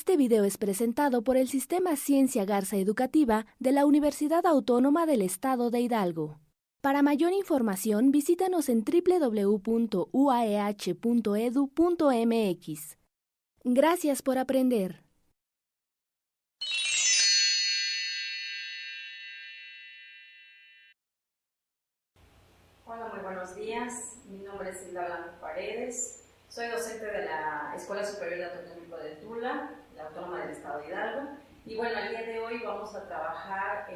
Este video es presentado por el Sistema Ciencia Garza Educativa de la Universidad Autónoma del Estado de Hidalgo. Para mayor información, visítanos en www.uaeh.edu.mx. Gracias por aprender. Hola, muy buenos días. Mi nombre es Hilda Blanco Paredes. Soy docente de la Escuela Superior de Anatómico de Tula, la Autónoma del Estado de Hidalgo. Y bueno, el día de hoy vamos a trabajar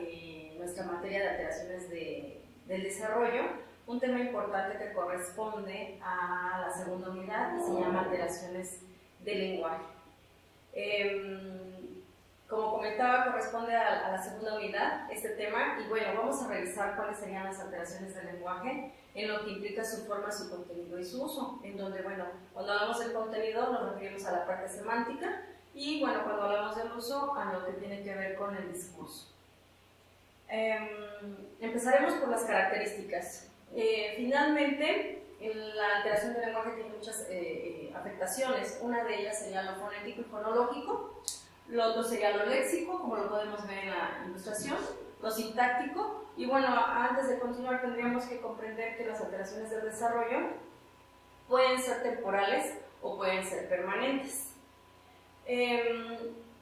nuestra materia de alteraciones del desarrollo, un tema importante que corresponde a la segunda unidad y se llama alteraciones del lenguaje. Como comentaba, corresponde a la segunda unidad este tema y bueno, vamos a revisar cuáles serían las alteraciones del lenguaje en lo que implica su forma, su contenido y su uso, en donde, bueno, cuando hablamos del contenido nos referimos a la parte semántica y bueno, cuando hablamos del uso, a lo que tiene que ver con el discurso. Empezaremos por las características. Finalmente, la alteración del lenguaje tiene muchas afectaciones. Una de ellas sería lo fonético y fonológico, lo otro sería lo léxico, como lo podemos ver en la ilustración, lo sintáctico, y bueno, antes de continuar tendríamos que comprender que las alteraciones del desarrollo pueden ser temporales o pueden ser permanentes.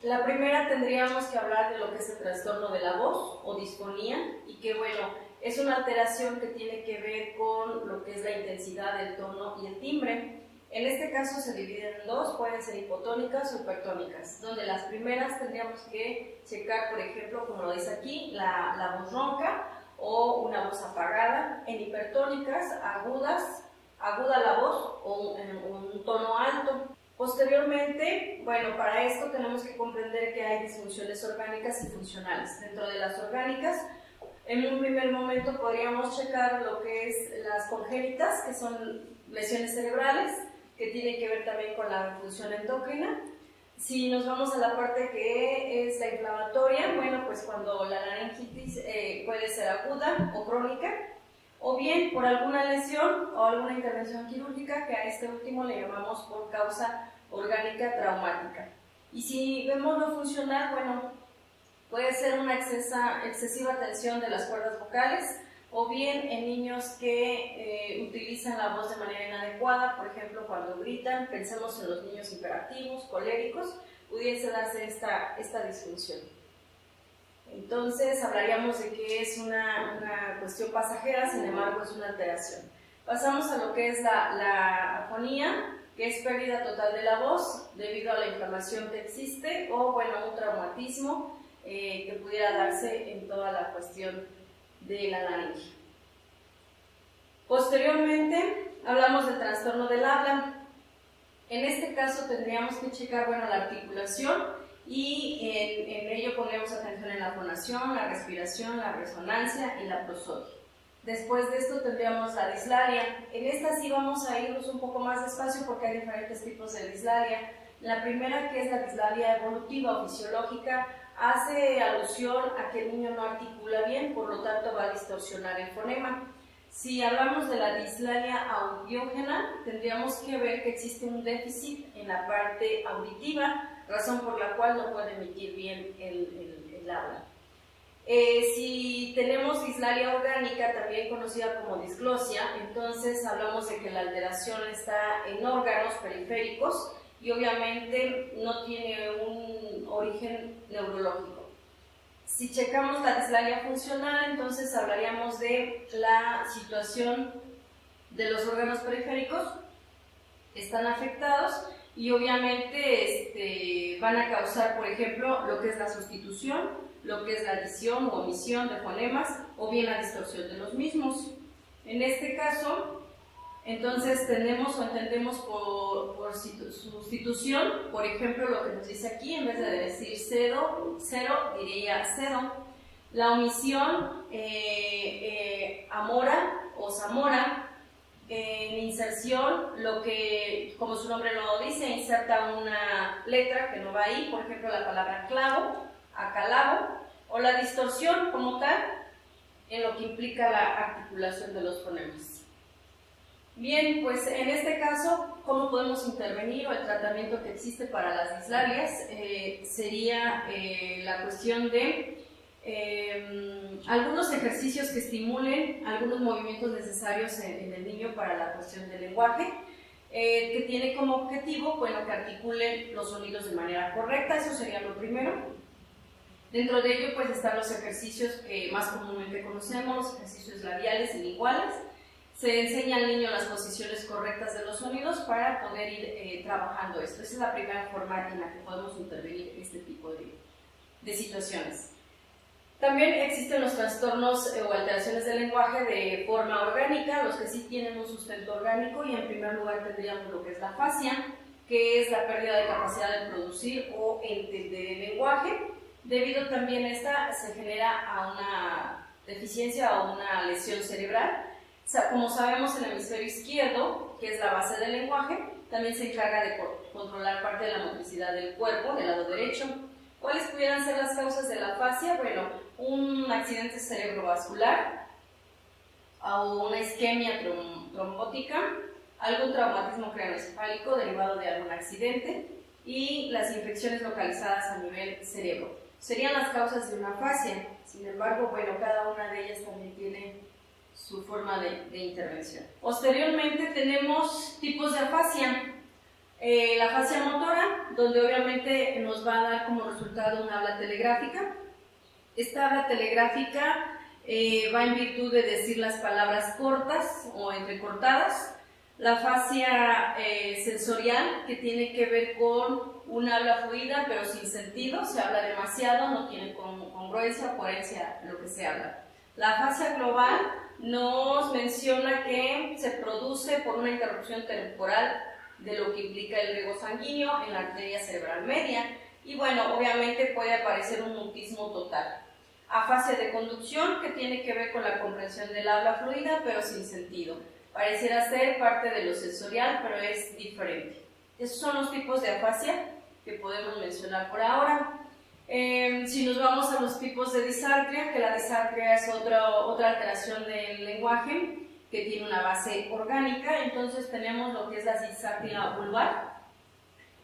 La primera tendríamos que hablar de lo que es el trastorno de la voz o disfonía, y que bueno, es una alteración que tiene que ver con lo que es la intensidad del tono y el timbre. En este caso se dividen en dos, pueden ser hipotónicas o hipertónicas, donde las primeras tendríamos que checar, por ejemplo, como lo dice aquí, la voz ronca o una voz apagada. En hipertónicas, aguda la voz o un tono alto. Posteriormente, bueno, para esto tenemos que comprender que hay disfunciones orgánicas y funcionales. Dentro de las orgánicas, en un primer momento podríamos checar lo que es las congénitas, que son lesiones cerebrales, que tienen que ver también con la función endocrina. Si nos vamos a la parte que es la inflamatoria, bueno, pues cuando la laringitis puede ser aguda o crónica, o bien por alguna lesión o alguna intervención quirúrgica, que a este último le llamamos por causa orgánica traumática. Y si vemos lo funcional, bueno, puede ser una excesiva tensión de las cuerdas vocales, o bien en niños que utilizan la voz de manera inadecuada, por ejemplo, cuando gritan. Pensemos en los niños hiperactivos, coléricos, pudiese darse esta disfunción. Entonces, hablaríamos de que es una cuestión pasajera, sin embargo, es una alteración. Pasamos a lo que es la afonía, que es pérdida total de la voz debido a la inflamación que existe, o bueno, un traumatismo que pudiera darse en toda la cuestión de la laringe. Posteriormente, hablamos del trastorno del habla. En este caso tendríamos que checar, bueno, la articulación, y en ello ponemos atención en la fonación, la respiración, la resonancia y la prosodia. Después de esto tendríamos la dislalia. En esta sí vamos a irnos un poco más despacio porque hay diferentes tipos de dislalia. La primera, que es la dislalia evolutiva o fisiológica, hace alusión a que el niño no articula bien, por lo tanto va a distorsionar el fonema. Si hablamos de la dislalia audiógena, tendríamos que ver que existe un déficit en la parte auditiva, razón por la cual no puede emitir bien el habla. Si tenemos dislalia orgánica, también conocida como disglosia, entonces hablamos de que la alteración está en órganos periféricos y obviamente no tiene un origen neurológico. Si checamos la dislalia funcional, entonces hablaríamos de la situación de los órganos periféricos que están afectados y obviamente van a causar, por ejemplo, lo que es la sustitución, lo que es la adición o omisión de fonemas o bien la distorsión de los mismos. En este caso, entonces tenemos o entendemos por sustitución, por ejemplo, lo que nos dice aquí, en vez de decir cero, diría cedo. La omisión, amora o zamora. En inserción, lo que, como su nombre lo dice, inserta una letra que no va ahí, por ejemplo, la palabra clavo, acalavo, o la distorsión como tal, en lo que implica la articulación de los fonemas. Bien, pues en este caso, ¿cómo podemos intervenir o el tratamiento que existe para las dislalias? Sería la cuestión de algunos ejercicios que estimulen algunos movimientos necesarios en el niño para la cuestión del lenguaje, que tiene como objetivo, bueno, que articulen los sonidos de manera correcta. Eso sería lo primero. Dentro de ello, pues, están los ejercicios que más comúnmente conocemos, los ejercicios labiales y linguales. Se enseña al niño las posiciones correctas de los sonidos para poder ir trabajando esto. Esa es la primera forma en la que podemos intervenir en este tipo de situaciones. También existen los trastornos o alteraciones del lenguaje de forma orgánica, los que sí tienen un sustento orgánico, y en primer lugar tendríamos lo que es la afasia, que es la pérdida de capacidad de producir o entender el lenguaje. Debido también a esta se genera a una deficiencia o una lesión cerebral. O sea, como sabemos, el hemisferio izquierdo, que es la base del lenguaje, también se encarga de controlar parte de la motricidad del cuerpo, del lado derecho. ¿Cuáles pudieran ser las causas de la afasia? Bueno, un accidente cerebrovascular o una isquemia trombótica, algún traumatismo craneoencefálico derivado de algún accidente y las infecciones localizadas a nivel cerebro. Serían las causas de una afasia. Sin embargo, bueno, cada una de ellas también tiene su forma de intervención. Posteriormente tenemos tipos de afasia. La afasia motora, donde obviamente nos va a dar como resultado una habla telegráfica. Esta habla telegráfica va en virtud de decir las palabras cortas o entrecortadas. La afasia sensorial, que tiene que ver con una habla fluida pero sin sentido, se habla demasiado, no tiene congruencia o coherencia lo que se habla. La afasia global nos menciona que se produce por una interrupción temporal de lo que implica el riego sanguíneo en la arteria cerebral media, y bueno, obviamente puede aparecer un mutismo total. Afasia de conducción, que tiene que ver con la comprensión del habla fluida pero sin sentido. Pareciera ser parte de lo sensorial, pero es diferente. Esos son los tipos de afasia que podemos mencionar por ahora. Si nos vamos a los tipos de disartria, que la disartria es otra alteración del lenguaje que tiene una base orgánica, entonces tenemos lo que es la disartria vulvar,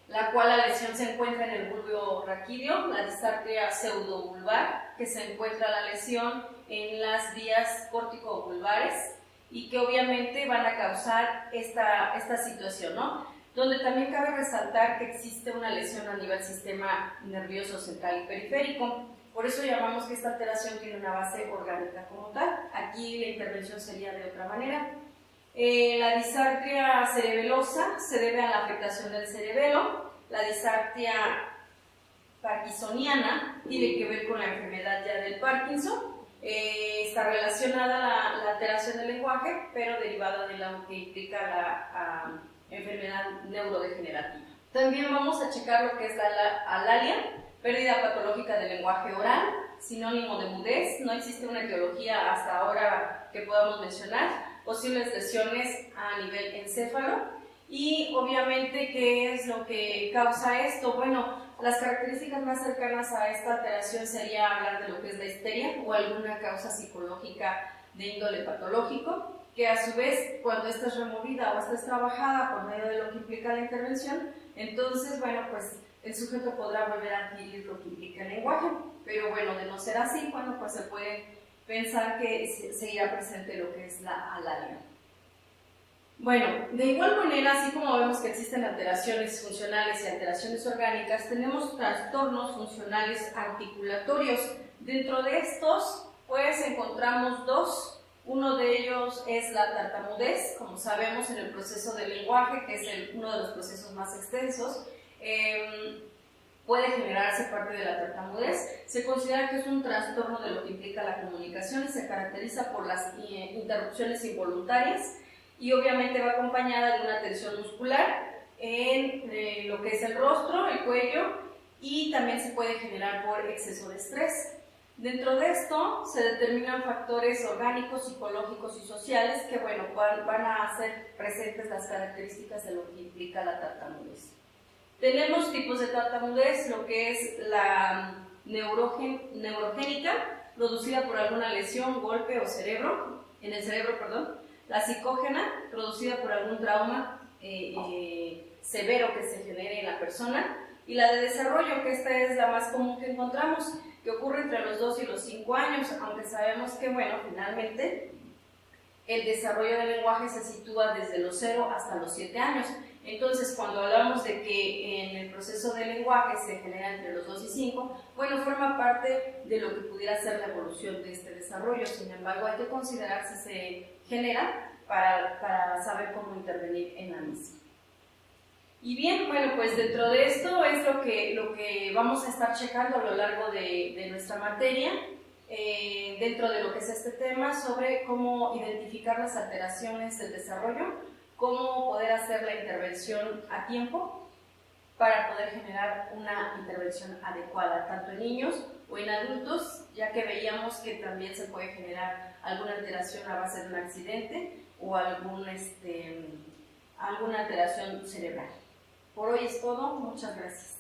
la cual la lesión se encuentra en el bulbo raquídeo, la disartria pseudovulvar, que se encuentra la lesión en las vías córtico-vulvares y que obviamente van a causar esta situación, ¿no? Donde también cabe resaltar que existe una lesión a nivel sistema nervioso central y periférico. Por eso llamamos que esta alteración tiene una base orgánica como tal. Aquí la intervención sería de otra manera. La disartria cerebelosa se debe a la afectación del cerebelo. La disartria parkinsoniana tiene que ver con la enfermedad ya del Parkinson. Está relacionada la alteración del lenguaje, pero derivada de lo que implica la enfermedad neurodegenerativa. También vamos a checar lo que es la alalia, pérdida patológica del lenguaje oral, sinónimo de mudez. No existe una etiología hasta ahora que podamos mencionar. Posibles lesiones a nivel encéfalo. Y obviamente, ¿qué es lo que causa esto? Bueno, las características más cercanas a esta alteración sería hablar de lo que es la histeria o alguna causa psicológica de índole patológico, que a su vez, cuando esta es removida o esta es trabajada por medio de lo que implica la intervención, entonces, bueno, pues el sujeto podrá volver a adquirir lo que implica el lenguaje. Pero bueno, de no ser así, bueno, pues se puede pensar que seguirá presente lo que es la alalia. Bueno, de igual manera, así como vemos que existen alteraciones funcionales y alteraciones orgánicas, tenemos trastornos funcionales articulatorios. Dentro de estos, pues encontramos dos. Uno de ellos es la tartamudez, como sabemos en el proceso del lenguaje, que es uno de los procesos más extensos. Puede generarse parte de la tartamudez. Se considera que es un trastorno de lo que implica la comunicación y se caracteriza por las interrupciones involuntarias y obviamente va acompañada de una tensión muscular en lo que es el rostro, el cuello, y también se puede generar por exceso de estrés. Dentro de esto se determinan factores orgánicos, psicológicos y sociales que, bueno, van a hacer presentes las características de lo que implica la tartamudez. Tenemos tipos de tartamudez, lo que es la neurogénica, producida por alguna lesión, golpe o en el cerebro, la psicógena, producida por algún trauma severo que se genere en la persona, y la de desarrollo, que esta es la más común que encontramos, que ocurre entre los 2 y los 5 años, aunque sabemos que, bueno, finalmente el desarrollo del lenguaje se sitúa desde los 0 hasta los 7 años. Entonces, cuando hablamos de que en el proceso del lenguaje se genera entre los 2 y 5, bueno, forma parte de lo que pudiera ser la evolución de este desarrollo. Sin embargo, hay que considerar si se genera para saber cómo intervenir en la misma. Y bien, bueno, pues dentro de esto es lo que vamos a estar checando a lo largo de nuestra materia, dentro de lo que es este tema, sobre cómo identificar las alteraciones del desarrollo, cómo poder hacer la intervención a tiempo para poder generar una intervención adecuada, tanto en niños o en adultos, ya que veíamos que también se puede generar alguna alteración a base de un accidente o alguna alteración cerebral. Por hoy es todo, muchas gracias.